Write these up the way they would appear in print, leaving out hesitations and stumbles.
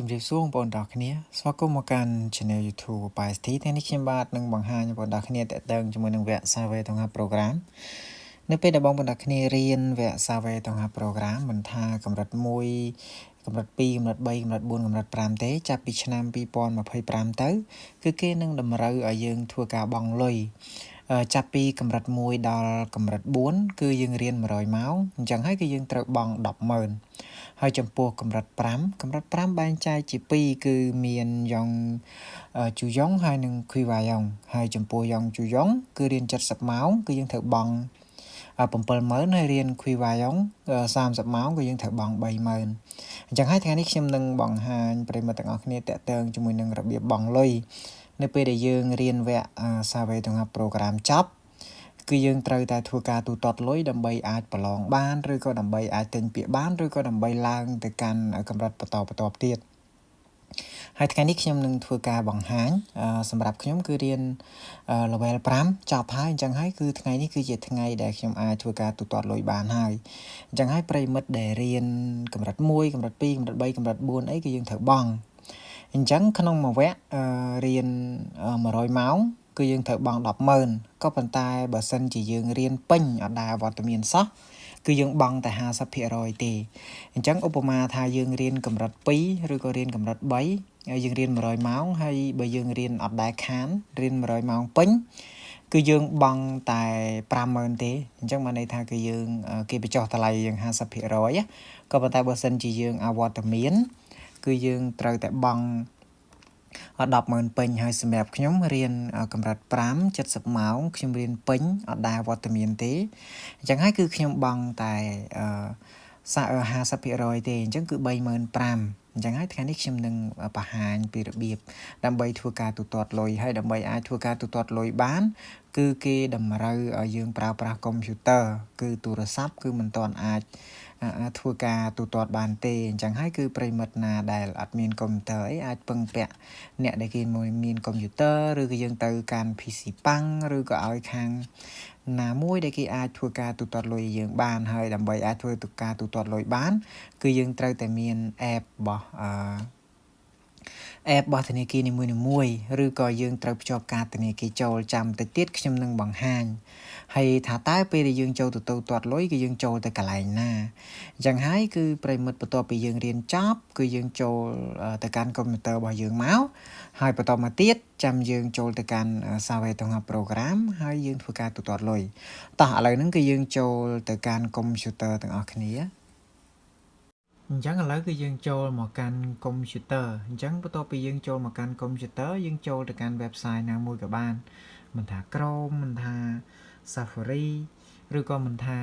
ជំរាបសួរបងប្អូនទាំងអស់គ្នាស្វាគមន៍មកកាន់ Channel YouTube បាយស្ទីថ្ងៃនេះខ្ញុំបាទនឹងបង្ហាញបងប្អូនទាំងអស់គ្នាតេតើងជាមួយនឹងវគ្គ Survey តង្ហា Program នៅពេលដែលបងប្អូនទាំងអស់គ្នារៀនវគ្គ Survey តង្ហា Program មិនថាកម្រិត1កម្រិត2កម្រិត3កម្រិត4កម្រិត5ទេចាប់ពីឆ្នាំ2025ទៅគឺគេនឹងតម្រូវឲ្យយើងធ្វើការបង់លុយចាប់ពីកម្រិត1ដល់កម្រិត4គឺយើងរៀន100ម៉ោងអញ្ចឹងហើយគឺយើងត្រូវបង់ 100000 ហើយចំពោះកម្រិត5បែងចែកជា2គឺមានយ៉ងជូយ៉ងហើយនិងឃុីវ៉ាយ៉ងហើយចំពោះយ៉ងជូយ៉ងគឺរៀន70ម៉ោងគឺយើងត្រូវបង់70000ហើយរៀនឃុីវ៉ាយ៉ង30ម៉ោងគឺយើងត្រូវបង់30000អញ្ចឹងហើយថ្ងៃនេះខ្ញុំនឹងបង្ហាញប្រិយមិត្តទាំងអស់គ្នាតេតើងជាមួយនឹងរបៀបបង់លុយនៅពេលដែលយើងរៀនវគ្គ Survey ទាំង Program ចប់គឺយើងត្រូវតែធ្វើការទូទាត់លុយដើម្បីអាចប្រឡងបានឬក៏ដើម្បីអាចទិញពាក្យបានឬក៏ដើម្បីឡើងទៅកាន់កម្រិតបន្តទៀតហើយថ្ងៃនេះខ្ញុំនឹងធ្វើការបង្ហាញសម្រាប់ខ្ញុំគឺរៀន level 5ចប់ហើយអញ្ចឹងហើយគឺថ្ងៃនេះគឺជាថ្ងៃដែលខ្ញុំអាចធ្វើការទូទាត់លុយបានហើយអញ្ចឹងហើយប្រិយមិត្តដែលរៀនកម្រិត1កម្រិត2កម្រិត3កម្រិត4អីគឺយើងត្រូវបង់អញ្ចឹងក្នុងមួយវគ្គរៀន100ម៉ោងគឺយើងត្រូវបង់ 100000 ក៏ប៉ុន្តែបើសិនជាយើងរៀនពេញអត់ដែលវត្តមានសោះគឺយើងបង់តែ 50% ទេអញ្ចឹងឧបមាថាយើងរៀនកម្រិត2ឬក៏រៀនកម្រិត3ហើយយើងរៀន100ម៉ោងហើយបើយើងរៀនអត់ដែលខានរៀន100ម៉ោងពេញគឺយើងបង់តែ50000ទេអញ្ចឹងបានន័យថាគឺយើងគេបញ្ចុះតម្លៃយើង 50% ក៏ប៉ុន្តែបើសិនជាយើងអវត្តមានគឺយើងត្រូវតែបង់100000ពេញហើយសម្រាប់ខ្ញុំរៀនកម្រិត5 70ម៉ោងខ្ញុំរៀនពេញអត់ដែលវត្តមានទេអញ្ចឹងហើយគឺខ្ញុំបង់តែ50% ទេអញ្ចឹងគឺ35000អញ្ចឹងហើយថ្ងៃនេះខ្ញុំនឹងបង្ហាញពីរបៀបដើម្បីធ្វើការទូទាត់លុយហើយដើម្បីអាចធ្វើការទូទាត់លុយបានគឺគេតម្រូវឲ្យយើងប្រើប្រាស់កុំព្យូទ័រគឺទូរស័ព្ទគឺមិនទាន់អាចធ្វើការទូទាត់បានទេអញ្ចឹងហើយគឺប្រិមិត្តណាដែលអត់មានកុំព្យូទ័រអីអាចពឹងពាក់អ្នកដែលគេមានកុំព្យូទ័រឬក៏យើងទៅកាន់ PC ប៉ាំងឬក៏ឲ្យខាងណាមួយដែលគេអាចធ្វើការទូទាត់លុយយើងបានហើយដើម្បីអាចធ្វើការទូទាត់លុយបានគឺយើងត្រូវតែមាន app របស់ធនាគារនីមួយៗឬក៏យើងត្រូវភ្ជាប់កាតធនាគារចូលចាំតិចទៀតខ្ញុំនឹងបង្ហាញហើយថាតើពេលដែលយើងចូលទៅទូទាត់លុយគឺយើងចូលទៅកន្លែងណាអញ្ចឹងហើយគឺប្រិមិត្តបន្ទាប់ពីយើងរៀនចប់គឺយើងចូលទៅកាន់កុំព្យូទ័ររបស់យើងមកហើយបន្តមកទៀតចាំយើងចូលទៅកាន់ Survey ទាំង Program ហើយយើងធ្វើការទូទាត់លុយតោះឥឡូវហ្នឹងគឺយើងចូលទៅកាន់កុំព្យូទ័រទាំងអស់គ្នាអញ្ចឹងឥឡូវគឺយើងចូលមកកាន់កុំព្យូទ័រអញ្ចឹងបន្ទាប់ពីយើងចូលមកកាន់កុំព្យូទ័រយើងចូលទៅកាន់ website ណាមួយក៏បានមិនថា Chrome មិនថា Safari ឬក៏មិនថា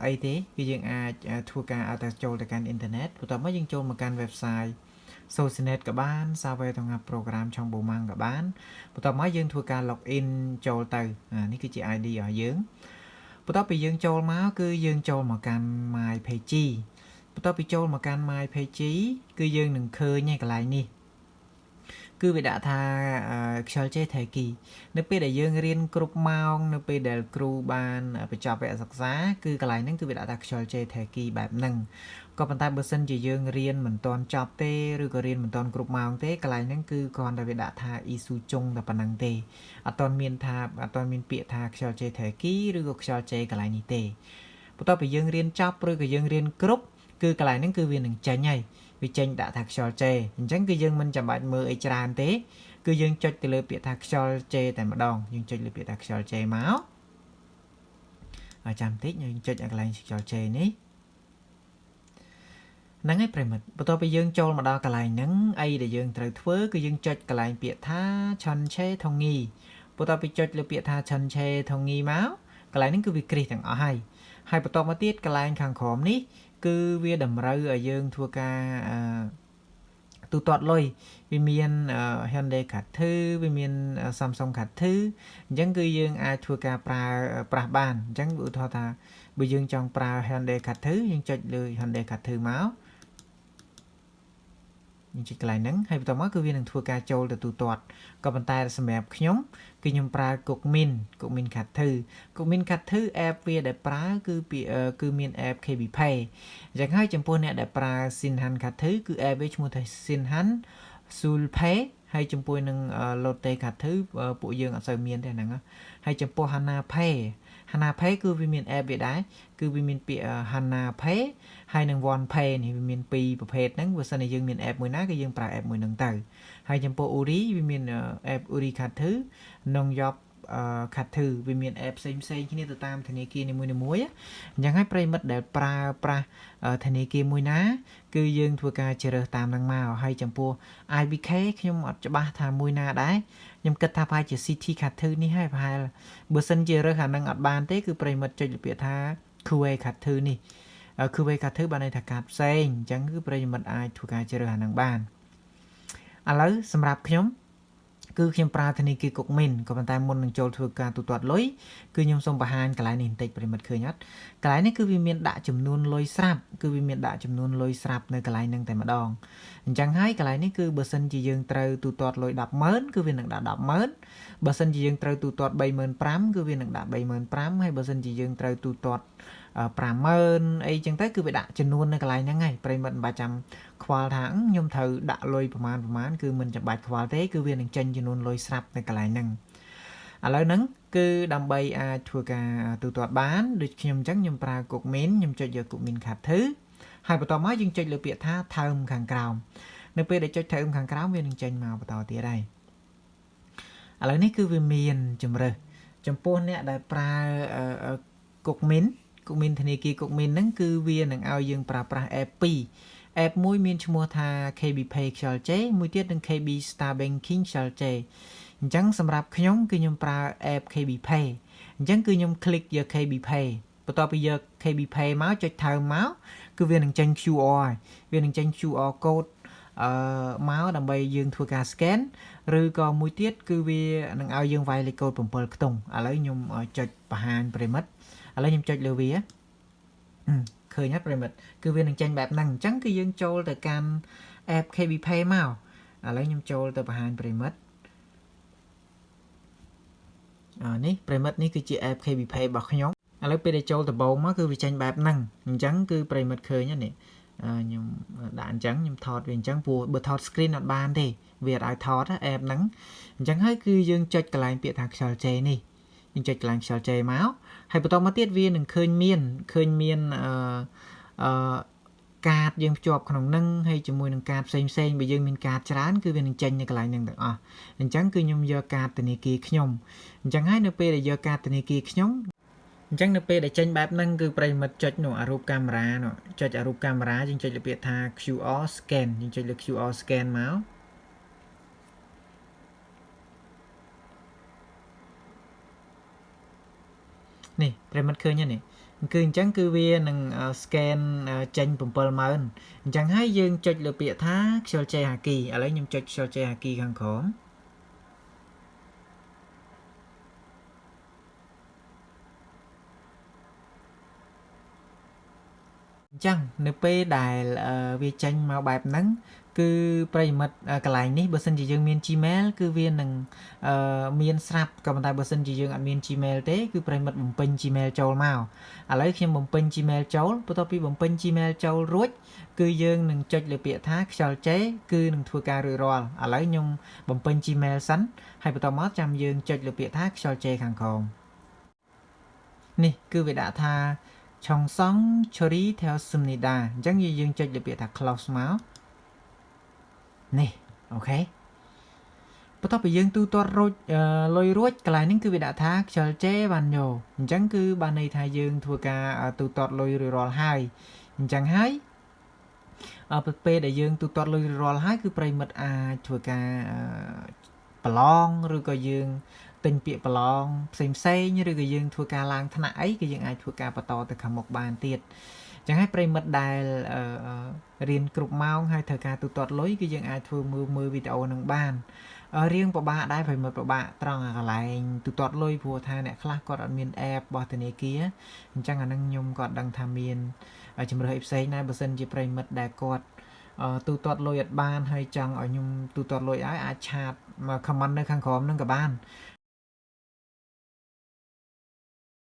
អីទេគឺយើងអាចធ្វើការឲ្យតែចូលទៅកាន់អ៊ីនធឺណិតបន្ទាប់មកយើងចូលមកកាន់ website Socialnet ក៏បាន Survey ទាំង Program ឆុងបូម៉ាំងក៏បានបន្ទាប់មកយើងធ្វើការ login ចូលទៅនេះគឺជា ID របស់យើងបន្ទាប់ពីយើងចូលមកគឺយើងចូលមកកាន់ My Page បន្ទាប់ពីចូលមកកាន់ My Page គឺយើងនឹងឃើញឯកន្លែងនេះគឺវាដាក់ថាខ្យល់ចេះថៃគីនៅពេលដែលយើងរៀនគ្រប់ម៉ោងនៅពេលដែលគ្រូបានបញ្ចប់វគ្គសិក្សាគឺកន្លែងហ្នឹងគឺវាដាក់ថាខ្យល់ចេះថៃគីបែបហ្នឹងក៏ប៉ុន្តែបើសិនជាយើងរៀនមិនទាន់ចប់ទេឬក៏រៀនមិនទាន់គ្រប់ម៉ោងទេកន្លែងហ្នឹងគឺគ្រាន់តែវាដាក់ថាអ៊ីស៊ូចុងតែប៉ុណ្្នឹងទេអត់ទាន់មានពាក្យថាខ្យល់ចេះថៃគីឬក៏ខ្យល់ចេះកន្លែងនេះទេបន្ទាប់ពីយើងរៀនចប់ឬក៏យើងរៀនគ្រប់គឺកន្លែងហ្នឹងគឺវានឹងចេញហើយវាចេញដាក់ថាខ្យល់ចេអញ្ចឹងគឺយើងមិនចាំបាច់មើលអីច្រើនទេគឺយើងចុចទៅលើពាក្យថាខ្យល់ចេតែម្ដងយើងចុចលើពាក្យថាខ្យល់ចេមកចាំតិចយើងចុចឲ្យកន្លែងខ្យល់ចេនេះហ្នឹងហើយប្រិមិត្តបន្ទាប់ពីយើងចូលមកដល់កន្លែងហ្នឹងអីដែលយើងត្រូវធ្វើគឺយើងចុចកន្លែងពាក្យថាឆុនឆេថងងីបន្ទាប់ពីចុចលើពាក្យថាឆុនឆេថងងីមកកន្លែងហ្នឹងគឺវាគ្រីសទាំងអស់ហើយបន្ទាប់មកទៀតកន្លែងខាងក្រោមនេះគឺវាតម្រូវឲ្យយើងធ្វើការទូទាត់លុយវាមាន Hyundai Card 2វាមាន Samsung Card 2អញ្ចឹងគឺយើងអាចធ្វើការប្រាស់បានអញ្ចឹងឧទាហរណ៍ថាបើយើងចង់ប្រើ Hyundai Card 2យើងចុចលើ Hyundai Card 2មក យើងចុចកន្លែងហ្នឹងហើយបន្តមកគឺវានឹងធ្វើការចូលទៅទូទាត់ក៏ប៉ុន្តែសម្រាប់ខ្ញុំគឺខ្ញុំប្រើ Cookmin Cut Thử Cookmin Cut Thử app វាដែលប្រើគឺមាន app KB Pay អញ្ចឹងហើយចំពោះអ្នកដែលប្រើ Sinhan Cut Thử គឺ app វាឈ្មោះថា Sinhan Sulpay ហើយចំពោះនឹង Lotte Cut Thử ពួកយើងអត់សូវមានទេហ្នឹងហើយចំពោះ Hana Pay គឺវាមាន app វាដែរគឺវាមានពាក្យ Hana Pay ហើយនឹង One Pay នេះវាមានពីរប្រភេទហ្នឹងបើសិនជាយើងមាន app មួយណាគឺយើងប្រើ app មួយហ្នឹងទៅហើយចំពោះ Uri វាមាន app Uri Cut Thử និង Yop Cut Thử វាមាន app ផ្សេងគ្នាទៅតាមធនាគារនីមួយៗអញ្ចឹងហើយប្រិមិត្តដែលប្រើប្រាស់ធនាគារមួយណាគឺយើងធ្វើការជ្រើសតាមហ្នឹងមកហើយចំពោះ IBK ខ្ញុំអត់ច្បាស់ថាមួយណាដែរខ្ញុំគិតថាប្រហែលជា City Cut Thử នេះហើយប្រហែលបើសិនជារើសអាហ្នឹងអត់បានទេគឺប្រិមិត្តចុចលើពាក្យថា QA Cut Thử នេះគឺវាកាត់ធ្វើបានន័យថាកាត់ផ្សេងអញ្ចឹងគឺប្រិយមិត្តអាចធ្វើការជ្រើសអាហ្នឹងបានឥឡូវសម្រាប់ខ្ញុំគឺខ្ញុំប្រើធនាគារ Cookmin ក៏ប៉ុន្តែមុននឹងចូលធ្វើការទូទាត់លុយគឺខ្ញុំសូមបង្ហាញកន្លែងនេះបន្តិចប្រិមិត្តឃើញអត់កន្លែងនេះគឺវាមានដាក់ចំនួនលុយស្រាប់គឺវាមានដាក់ចំនួនលុយស្រាប់នៅកន្លែងហ្នឹងតែម្ដងអញ្ចឹងហើយកន្លែងនេះគឺបើសិនជាយើងត្រូវទូទាត់លុយ 100000 គឺវានឹងដាក់ 100000 បើសិនជាយើងត្រូវទូទាត់ 35000 គឺវានឹងដាក់ 35000 ហើយបើសិនជាយើងត្រូវទូទាត់50000អីចឹងទៅគឺវាដាក់ចំនួននៅកន្លែងហ្នឹងហើយប្រិមិត្តមិនបាច់ចាំខ្វល់ថាខ្ញុំត្រូវដាក់លុយប្រមាណគឺមិនចាំបាច់ខ្វល់ទេគឺវានឹងចេញចំនួនលុយស្រាប់នៅកន្លែងហ្នឹងឥឡូវហ្នឹងគឺដើម្បីអាចធ្វើការទូទាត់បានដូចខ្ញុំអញ្ចឹងខ្ញុំប្រើ Cookmin ខ្ញុំចុចយក Cookmin Cut Thử ហើយបន្តមកយើងចុចលើពាក្យថាថើមខាងក្រោមនៅពេលដែលចុចថើមខាងក្រោមវានឹងចេញមកបន្តទៀតហើយឥឡូវនេះគឺវាមានជំរើសចំពោះអ្នកដែលប្រើ Cookmin ធនាគារ Cookmin ហ្នឹងគឺវានឹងឲ្យយើងប្រើប្រាស់ app 2 app មួយមានឈ្មោះថា KB Pay ខ្យល់ជេមួយទៀតនឹង KB Star Banking ខ្យល់ជេអញ្ចឹងសម្រាប់ខ្ញុំគឺខ្ញុំប្រើ app KB Pay អញ្ចឹងគឺខ្ញុំ click យក KB Pay បន្ទាប់ពីយក KB Pay មកចុចថើមមកគឺវានឹងចេញ QR ហើយវានឹងចេញ QR code មកដើម្បីយើងធ្វើការ scan ឬក៏មួយទៀតគឺវានឹងឲ្យយើងវាយលេខកូដ7ខ្ទង់ឥឡូវខ្ញុំចុចបង្ហាញប្រិមិត្តឥឡូវខ្ញុំចុចលើវាឃើញហើយប្រិមិត្តគឺវានឹងចេញបែបហ្នឹងអញ្ចឹងគឺយើងចូលទៅកាន់ app KB Pay មកឥឡូវខ្ញុំចូលទៅបង្ហាញប្រិមិត្តនេះប្រិមិត្តនេះគឺជា app KB Pay របស់ខ្ញុំឥឡូវពេលដែលចូលដំបូងមកគឺវាចេញបែបហ្នឹងអញ្ចឹងគឺប្រិមិត្តឃើញនេះខ្ញុំដាក់អញ្ចឹងខ្ញុំថតវាអញ្ចឹងព្រោះបើថត screen អត់បានទេវាអត់ឲ្យថត app ហ្នឹងអញ្ចឹងហើយគឺយើងចុចកន្លែងពាក្យថាខ្យល់ជេនេះយើងចុចកន្លែងខ្យល់ជេមកហើយបន្តមកទៀតវានឹងឃើញមានកាតយើងភ្ជាប់ក្នុងនឹងហើយជាមួយនឹងកាតផ្សេងបើយើងមានកាតច្រើនគឺវានឹងចេញនៅកន្លែងហ្នឹងទាំងអស់អញ្ចឹងគឺខ្ញុំយកកាតធនាគារខ្ញុំអញ្ចឹងហើយនៅពេលដែលយកកាតធនាគារខ្ញុំអញ្ចឹងនៅពេលដែលចេញបែបហ្នឹងគឺប្រិមិត្តចុចនោះអារូបកាមេរ៉ានោះចុចអារូបកាមេរ៉ាយើងចុចលើពាក្យថា QR scan យើងចុចលើ QR scan មកនេះប្រិមិត្តឃើញទេនេះគឺអញ្ចឹងគឺវានឹង scan ចេញ 70000 អញ្ចឹងហើយយើងចុចលើពាក្យថាខ្យល់ជេហាគីឥឡូវខ្ញុំចុចខ្យល់ជេហាគីខាងក្រោមអញ្ចឹងនៅពេលដែលវាចេញមកបែបហ្នឹងគឺប្រិមិត្តកន្លែងនេះបើសិនជាយើងមាន Gmail គឺវានឹងមានស្រាប់ក៏ប៉ុន្តែបើសិនជាយើងអត់មាន Gmail ទេគឺប្រិមិត្តបំពេញ Gmail ចូលមកឥឡូវខ្ញុំបំពេញ Gmail ចូលបន្ទាប់ពីបំពេញ Gmail ចូលរួចគឺយើងនឹងចុចលើពាក្យថាខ្យល់ជេគឺនឹងធ្វើការរួចរាល់ឥឡូវខ្ញុំបំពេញ Gmail សិនហើយបន្តមកចាំយើងចុចលើពាក្យថាខ្យល់ជេខាងក្រោមនេះគឺវាដាក់ថាឆុងសង់ឈូរីtheo Sumnida អញ្ចឹងយើងចុចលើពាក្យថា close មកនេះអូខេបន្ទាប់ពីយើងទូទាត់រួចលុយរួចកន្លែងនេះគឺវាដាក់ថាខ្យល់ជេបានញោអញ្ចឹងគឺបានន័យថាយើងធ្វើការទូទាត់លុយរួចរាល់ហើយអញ្ចឹងហើយពេលដែលយើងទូទាត់លុយរួចរាល់ហើយគឺប្រិមិត្តអាចធ្វើការប្រឡងឬក៏យើងទិញពាក្យប្រឡងផ្សេងឬក៏យើងធ្វើការឡើងថ្នាក់អីគឺយើងអាចធ្វើការបន្តទៅខាងមុខបានទៀតអញ្ចឹងហើយប្រិមិត្តដែលរៀនគ្រប់ម៉ោងហើយត្រូវការទូទាត់លុយគឺយើងអាចធ្វើមើលវីដេអូនឹងបានរៀងពិបាកដែរប្រិមិត្តពិបាកត្រង់កន្លែងទូទាត់លុយព្រោះថាអ្នកខ្លះគាត់អត់មាន app របស់ធនាគារអញ្ចឹងអានឹងខ្ញុំក៏ដឹងថាមានជំរើសផ្សេងដែរបើសិនជាប្រិមិត្តដែលគាត់ ទូទាត់លុយអត់បានហើយចង់ឲ្យខ្ញុំទូទាត់លុយឲ្យអាចឆាតមក comment នៅខាងក្រោមហ្នឹងក៏បាន